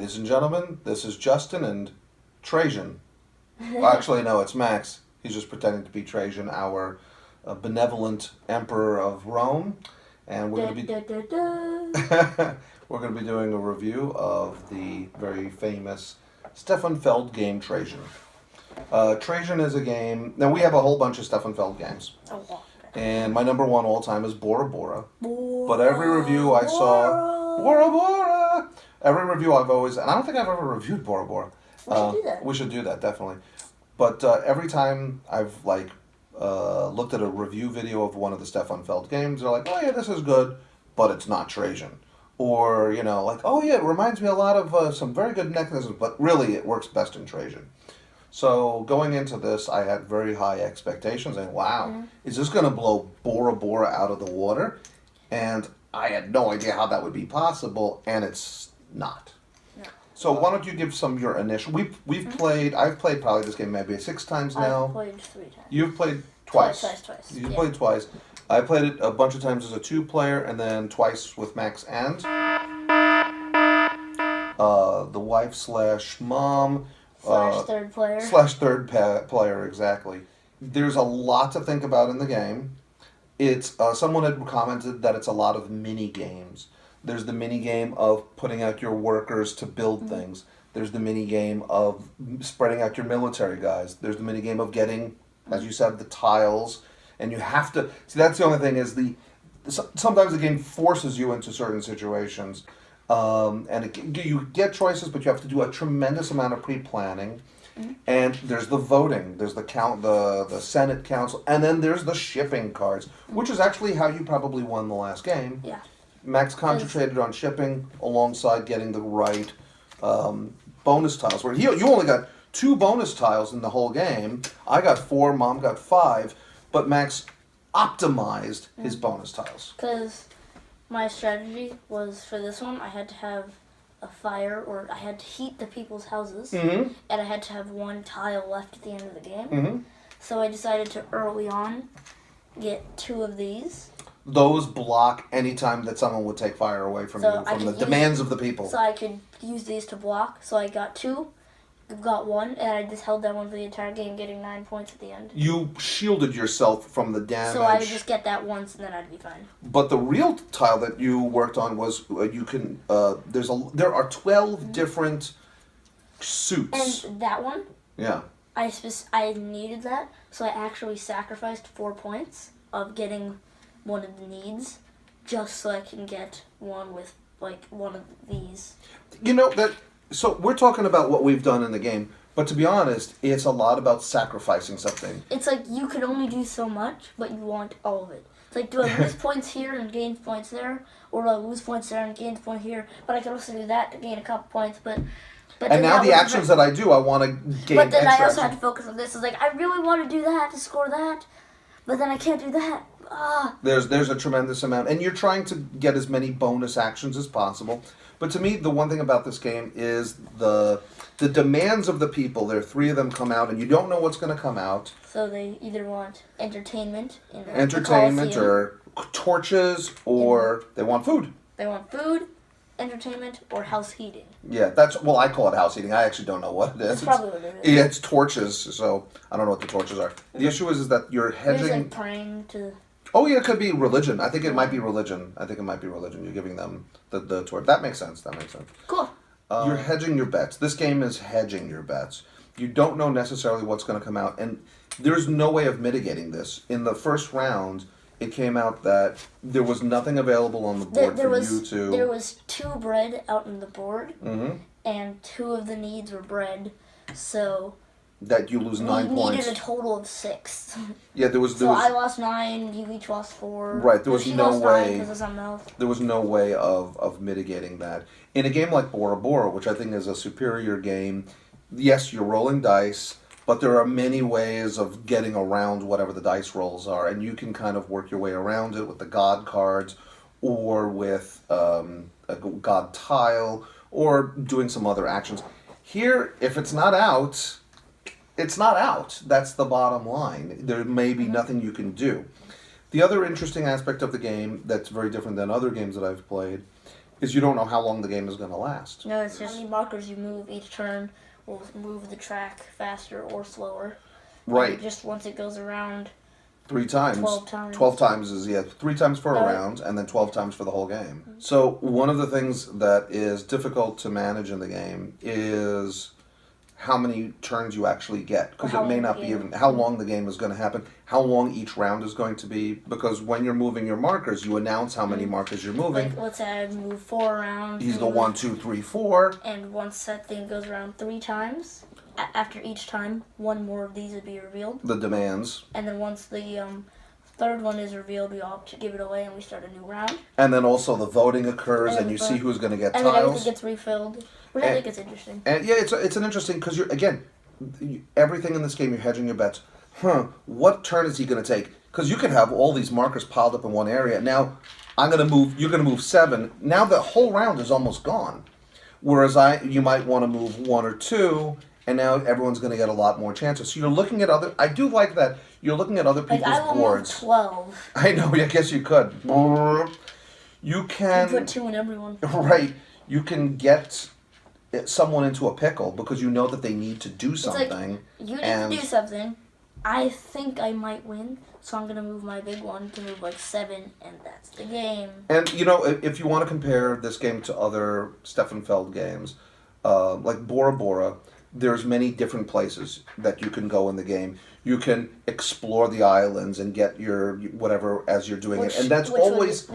Ladies and gentlemen, this is Justin and Trajan. Well, actually, no, it's Max. He's just pretending to be Trajan, our benevolent emperor of Rome. And we're going to be we're going to be doing a review of the very famous Stefan Feld game Trajan. Trajan is a game. Now we have a whole bunch of Stefan Feld games, and my number one all time is Bora Bora. But every review I saw, Bora Bora. Every review I've always, and I don't think I've ever reviewed Bora Bora. We should do that. We should do that, definitely. But every time I've looked at a review video of one of the Stefan Feld games, they're like, oh yeah, this is good, but it's not Trajan. Or, oh yeah, it reminds me a lot of some very good mechanisms, but really it works best in Trajan. So going into this, I had very high expectations, and wow, is this going to blow Bora Bora out of the water? And I had no idea how that would be possible, and it's not. No. So why don't you give some of your initial? We've played. I've played probably this game maybe 6 times now. I've played 3 times. You've played twice. Twice. You played twice. I played it a bunch of times as a 2-player, and then twice with Max and the wife / mom. Third player. /third player, exactly. There's a lot to think about in the game. It's someone had commented that it's a lot of mini games. There's the mini game of putting out your workers to build things. There's the mini game of spreading out your military guys. There's the mini game of getting, as you said, the tiles. And you have to see. That's the only thing is sometimes the game forces you into certain situations. You get choices, but you have to do a tremendous amount of pre-planning. And there's the voting, there's the Senate Council, and then there's the shipping cards, which is actually how you probably won the last game. Yeah. Max concentrated on shipping alongside getting the right bonus tiles. Where you only got 2 bonus tiles in the whole game. I got 4, Mom got 5, but Max optimized his bonus tiles. Because my strategy was for this one, I had to have a fire, or I had to heat the people's houses, and I had to have 1 tile left at the end of the game. So I decided to early on get 2 of these. Those block any time that someone would take fire away from you, from the demands of the people. So I could use these to block. So I got 2, got 1, and I just held that one for the entire game, getting 9 points at the end. You shielded yourself from the damage. So I would just get that once, and then I'd be fine. But the real tile that you worked on was you can. There are 12 different suits. And that one. Yeah. I needed that, so I actually sacrificed 4 points of getting one of the needs, just so I can get one with one of these. So we're talking about what we've done in the game, but to be honest, it's a lot about sacrificing something. It's like you can only do so much, but you want all of it. It's like, do I lose points here and gain points there, or do I lose points there and gain points here? But I can also do that to gain a couple points. But and now the actions that I do, I want to gain. But then extra I also have to focus on this. It's like I really want to do that to score that, but then I can't do that. There's a tremendous amount, and you're trying to get as many bonus actions as possible. But to me, the one thing about this game is the demands of the people. There are 3 of them come out, and you don't know what's going to come out. So they either want entertainment or torches, or they want food. They want food, entertainment, or house heating. Yeah, I call it house heating. I actually don't know what it is. That's probably what it is. Yeah, it's torches, so I don't know what the torches are. The issue is that you're hedging. It's like praying to. Oh yeah, it could be religion. I think it might be religion. You're giving them the torch. That makes sense. Cool. You're hedging your bets. This game is hedging your bets. You don't know necessarily what's going to come out, and there's no way of mitigating this. In the first round, it came out that there was nothing available on the board you to. There was 2 bread out on the board, and 2 of the needs were bread, so. That you lose 9 points. We needed a total of 6. Yeah, there was. I lost 9. You each lost 4. Right, there was no way. Because of something else. There was no way of mitigating that in a game like Bora Bora, which I think is a superior game. Yes, you're rolling dice, but there are many ways of getting around whatever the dice rolls are, and you can kind of work your way around it with the God cards, or with a God tile, or doing some other actions. Here, if it's not out. It's not out. That's the bottom line. There may be nothing you can do. The other interesting aspect of the game that's very different than other games that I've played is you don't know how long the game is going to last. No, it's just how many markers you move each turn will move the track faster or slower. Right. And just once it goes around 3 times. 12 times. 12 times is, 3 times for a round, and then 12 times for the whole game. So one of the things that is difficult to manage in the game is how many turns you actually get, because it may not be even how long the game is going to happen, how long each round is going to be, because when you're moving your markers, you announce how many markers you're moving. Like, let's say I move 4 around. He's the 1, 2, 3, 4. And once that thing goes around 3 times, after each time, 1 more of these would be revealed. The demands. And then once the third one is revealed, we all give it away and we start a new round. And then also the voting occurs, and you see who's going to get and tiles. And then everything gets refilled, which I think is interesting. And yeah, it's an interesting, because everything in this game, you're hedging your bets. What turn is he going to take? Because you can have all these markers piled up in one area. Now, you're going to move 7. Now the whole round is almost gone. Whereas you might want to move 1 or 2, and now everyone's going to get a lot more chances. So you're looking at I do like that. You're looking at other people's I will boards. Move 12. I know, I guess you could. You can... You put 2 in everyone. Right. You can get someone into a pickle because you know that they need to do something. Like, you need to do something. I think I might win, so I'm going to move my big one to move like 7, and that's the game. And, if you want to compare this game to other Stefan Feld games, like Bora Bora, there's many different places that you can go in the game. You can explore the islands and get your whatever as you're doing it. And that's always...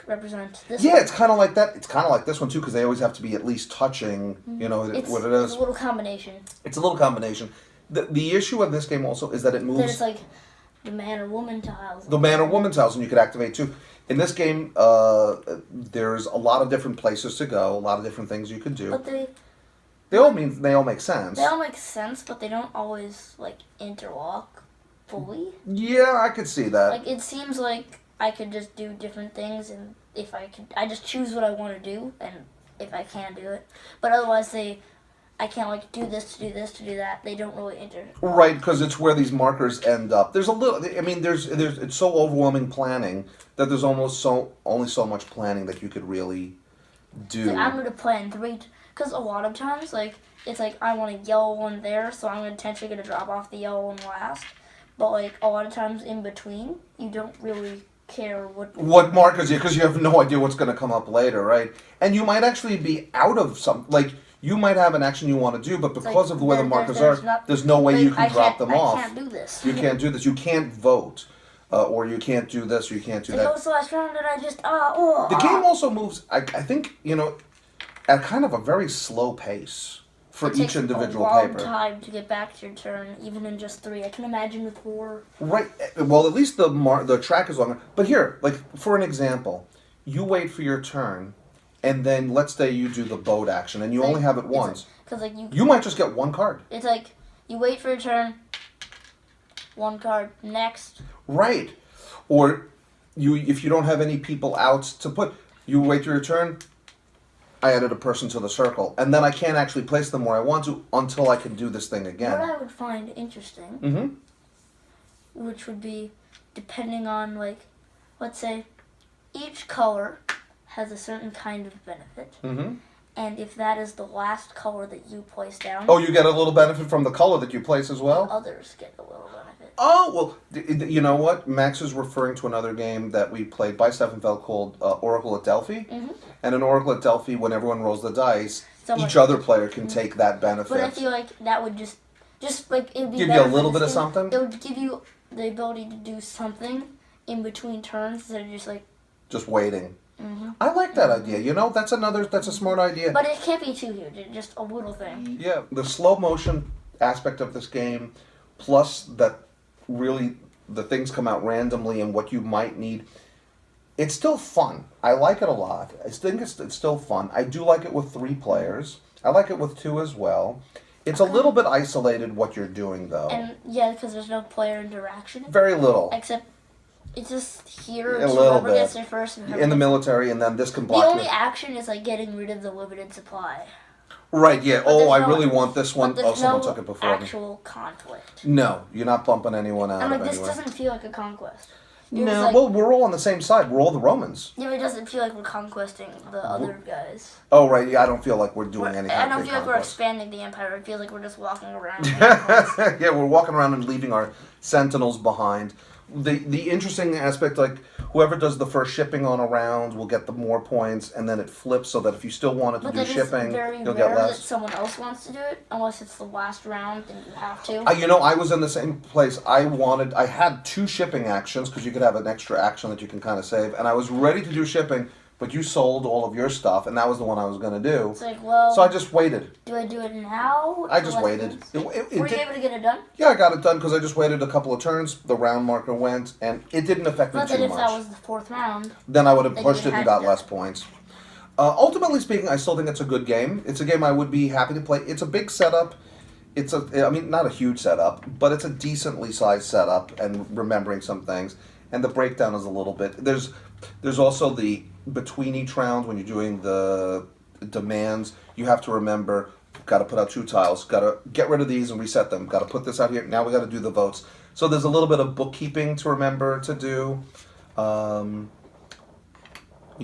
represent this one. one. It's kind of like that. It's kind of like this one, too, because they always have to be at least touching, what it is. It's a little combination. It's a little combination. The issue of this game also is that it moves... There's like the man or woman tiles. The man or woman tiles, and you could activate too. In this game, there's a lot of different places to go, a lot of different things you can do. But they all make sense. They all make sense, but they don't always like interlock fully. Yeah, I could see that. Like, it seems like I could just do different things, and if I just choose what I want to do, and if I can do it. But otherwise, I can't like do this to do this to do that. They don't really Right, because it's where these markers end up. There's a little. I mean, it's so overwhelming planning that there's only so much planning that you could really do. Like, I'm gonna plan 3, because a lot of times it's like I want a yellow one there, so I'm intentionally gonna drop off the yellow one last. But like a lot of times in between, you don't really care what markers, because you have no idea what's going to come up later, right? And you might actually be out of you might have an action you want to do, but because of the way the markers there's no way you can drop them off. I can't do this. You can't do this. You can't vote, or you can't do this, or you can't do that. It goes the last round, and I just The game also moves. I think at kind of a very slow pace for each individual paper. It takes a long time to get back to your turn, even in just 3. I can imagine with 4. Right. Well, at least the track is longer. But here, for an example, you wait for your turn, and then let's say you do the boat action, and you only have it once. Because you might just get 1 card. It's like you wait for your turn, 1 card, next. Right. Or if you don't have any people out to put, you wait your turn. I added a person to the circle, and then I can't actually place them where I want to until I can do this thing again. What I would find interesting, which would be depending on let's say, each color has a certain kind of benefit, and if that is the last color that you place down. Oh, you get a little benefit from the color that you place as well? Others get a little benefit. Oh, well, you know what? Max is referring to another game that we played by Stefan Feld called Oracle at Delphi. And in Oracle at Delphi, when everyone rolls the dice, each other player can take that benefit. But I feel like that would just like it would be give you a little bit of something. It would give you the ability to do something in between turns instead of just waiting. I like that idea. That's a smart idea. But it can't be too huge. Just a little thing. Yeah, the slow motion aspect of this game, plus that really the things come out randomly and what you might need. It's still fun. I like it a lot. I think it's still fun. I do like it with 3 players. I like it with 2 as well. It's a little bit isolated what you're doing, though. And yeah, because there's no player interaction. Very little. Except it's just here. A little bit. Gets there first In the military, and then this can block. The only action is getting rid of the limited supply. Right, yeah. I really want this one. Oh, someone took it before me. Actual conflict. No, you're not bumping anyone out of this anywhere. doesn't feel like a conquest. You're No, just like, well, we're all on the same side. We're all the Romans. yeah, but it doesn't feel like we're conquesting the other guys. Oh, right. Yeah, I don't feel like we're doing any I kind don't of feel like we're conquest. expanding the empire. It feels like we're just walking around. Yeah, we're walking around and leaving our sentinels behind. The interesting aspect, like whoever does the first shipping on a round will get the more points, and then it flips so that if you still wanted to But do then shipping, it's very you'll rare get that less. someone else wants to do it, unless it's the last round, then you have to. I was in the same place. I had 2 shipping actions because you could have an extra action that you can kind of save, and I was ready to do shipping, but you sold all of your stuff, and that was the one I was going to do. It's like, well, So I just waited. do I do it now? I just waited. Were you able to get it done? Yeah, I got it done because I just waited a couple of turns. The round marker went, and it didn't affect me But then too if that much. was the 4th round, Then I would have then pushed you it and had got to less do it. points. Ultimately speaking, I still think it's a good game. It's a game I would be happy to play. It's a big setup. Not a huge setup, but it's a decently sized setup and remembering some things. And the breakdown is a little bit. There's also the between each round when you're doing the demands, you have to remember, got to put out 2 tiles, got to get rid of these and reset them, got to put this out here, now we got to do the votes. So there's a little bit of bookkeeping to remember to do. You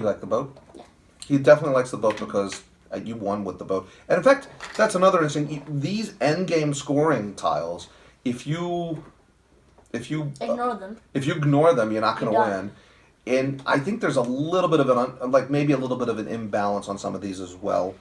like the boat? Yeah. He definitely likes the boat because you won with the boat. And in fact, that's another interesting. These end game scoring tiles, if you Ignore them. if you ignore them, you're not going to You're done. win. And I think there's a little bit of maybe a little bit of an imbalance on some of these as well.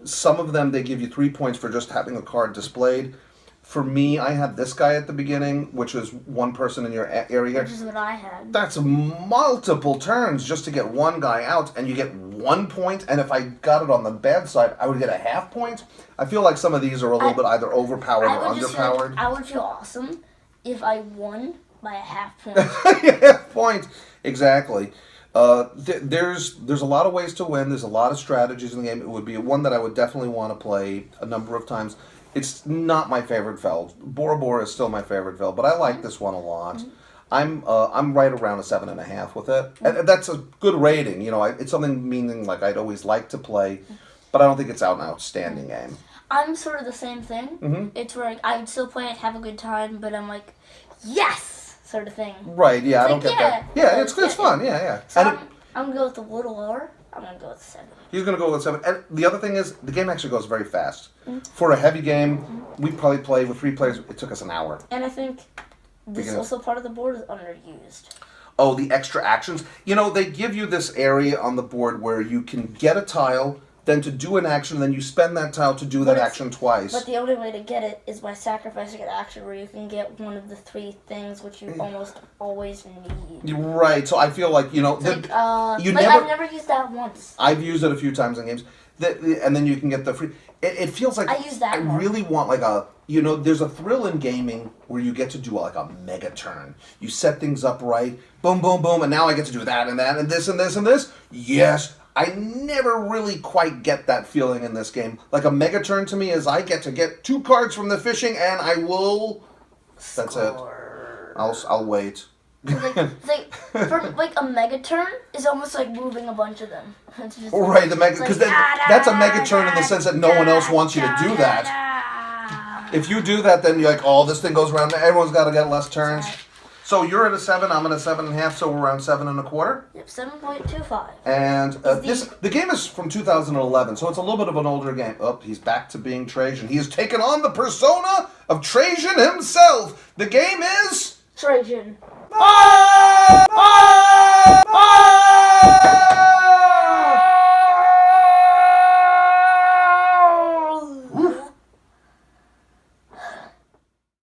Some of them they give you 3 points for just having a card displayed. For me, I had this guy at the beginning, which was 1 person in your area. Which is what I had. That's multiple turns just to get 1 guy out, and you get 1 point. And if I got it on the bad side, I would get a half point. I feel like some of these are a little bit either overpowered or underpowered. I would feel awesome if I won by a half point. Half point, exactly. There's a lot of ways to win. There's a lot of strategies in the game. It would be one that I would definitely want to play a number of times. It's not my favorite Feld. Bora Bora is still my favorite Feld, but I like this one a lot. I'm right around a 7.5 with it, and that's a good rating. It's something meaning like I'd always like to play, but I don't think it's an outstanding game. I'm sort of the same thing. It's where I would still play it, have a good time, but I'm like, yes, sort of thing. Right? Yeah, I don't get that. Yeah, it's fun. Yeah. So And I'm gonna go with the little lower. I'm gonna go with 7. he's going to go with 7. And the other thing is, the game actually goes very fast. For a heavy game, we probably play with 3 players. It took us an hour. And I think this also part of the board is underused. Oh, the extra actions. They give you this area on the board where you can get a tile, then to do an action, then you spend that tile to do that action twice. But the only way to get it is by sacrificing an action where you can get one of the 3 things which you almost always need. You're right. So I feel like, I've never used that once. I've used it a few times in games. And then you can get the free. It feels like I use that more. really want like there's a thrill in gaming where you get to do like a mega turn. You set things up right, boom, boom, boom, and now I get to do that and that and this and this and this. Yes, I never really quite get that feeling in this game. Like a mega turn to me is I get to get 2 cards from the fishing and I will. That's it. I'll wait. For a mega turn is almost like moving a bunch of them. It's just Right, the mega because that's a mega turn in the sense that no one else wants you to do that. If you do that, then you're like, oh, this thing goes around. Everyone's got to get less turns. So you're at a 7. I'm at a 7.5. So we're around 7.25. Yep, 7.25. And the game is from 2011, so it's a little bit of an older game. Oh, he's back to being Trajan. He has taken on the persona of Trajan himself. The game is Trajan. Bye!